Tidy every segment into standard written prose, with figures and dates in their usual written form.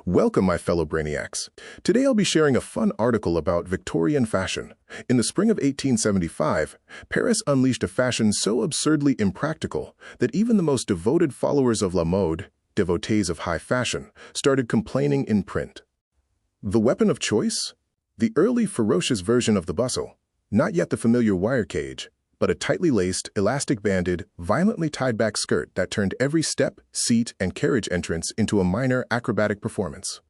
Welcome, my fellow brainiacs. Today I'll be sharing a fun article about Victorian fashion. In the spring of 1875, Paris unleashed a fashion so absurdly impractical that even the most devoted followers of la mode, devotees of high fashion, started complaining in print. The weapon of choice? The early ferocious version of the bustle, not yet the familiar wire cage, but a tightly laced, elastic-banded, violently tied-back skirt that turned every step, seat, and carriage entrance into a minor acrobatic performance.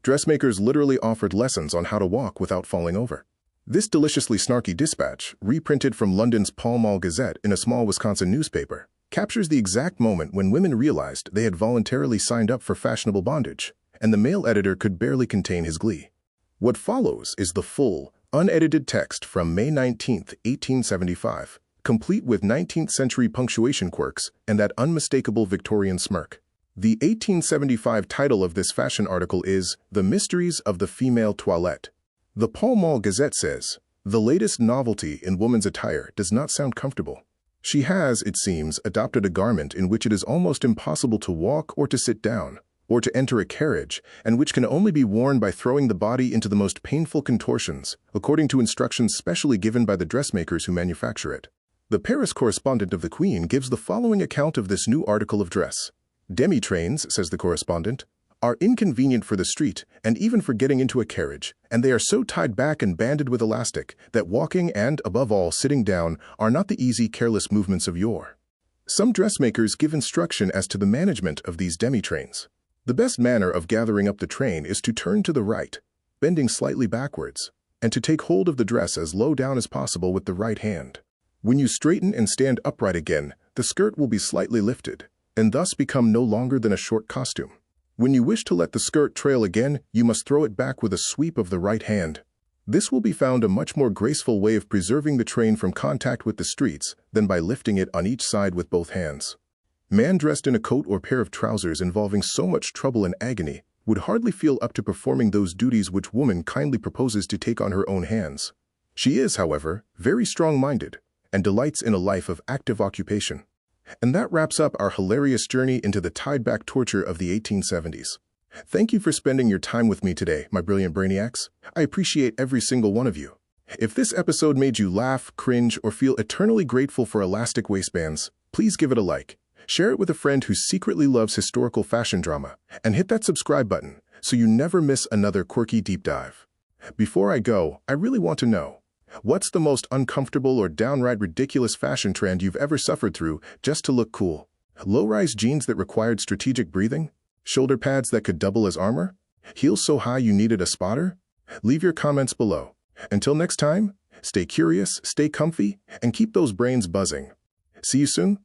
Dressmakers literally offered lessons on how to walk without falling over. This deliciously snarky dispatch, reprinted from London's Pall Gazette in a small Wisconsin newspaper, captures the exact moment when women realized they had voluntarily signed up for fashionable bondage, and the male editor could barely contain his glee. What follows is the full, unedited text from May 19, 1875, complete with 19th-century punctuation quirks and that unmistakable Victorian smirk. The 1875 title of this fashion article is The Mysteries of the Female Toilette. The Pall Gazette says, "The latest novelty in woman's attire does not sound comfortable. She has, it seems, adopted a garment in which it is almost impossible to walk or to sit down, or to enter a carriage, and which can only be worn by throwing the body into the most painful contortions, according to instructions specially given by the dressmakers who manufacture it." The Paris correspondent of the Queen gives the following account of this new article of dress. "Demi-trains," says the correspondent, "are inconvenient for the street and even for getting into a carriage, and they are so tied back and banded with elastic that walking and, above all, sitting down are not the easy, careless movements of yore." Some dressmakers give instruction as to the management of these demi-trains. The best manner of gathering up the train is to turn to the right, bending slightly backwards, and to take hold of the dress as low down as possible with the right hand. When you straighten and stand upright again, the skirt will be slightly lifted, and thus become no longer than a short costume. When you wish to let the skirt trail again, you must throw it back with a sweep of the right hand. This will be found a much more graceful way of preserving the train from contact with the streets than by lifting it on each side with both hands. Man dressed in a coat or pair of trousers involving so much trouble and agony would hardly feel up to performing those duties which woman kindly proposes to take on her own hands. She is, however, very strong-minded, and delights in a life of active occupation. And that wraps up our hilarious journey into the tied-back torture of the 1870s. Thank you for spending your time with me today, my brilliant brainiacs. I appreciate every single one of you. If this episode made you laugh, cringe, or feel eternally grateful for elastic waistbands, please give it a like. Share it with a friend who secretly loves historical fashion drama, and hit that subscribe button so you never miss another quirky deep dive. Before I go, I really want to know, what's the most uncomfortable or downright ridiculous fashion trend you've ever suffered through just to look cool? Low-rise jeans that required strategic breathing? Shoulder pads that could double as armor? Heels so high you needed a spotter? Leave your comments below. Until next time, stay curious, stay comfy, and keep those brains buzzing. See you soon.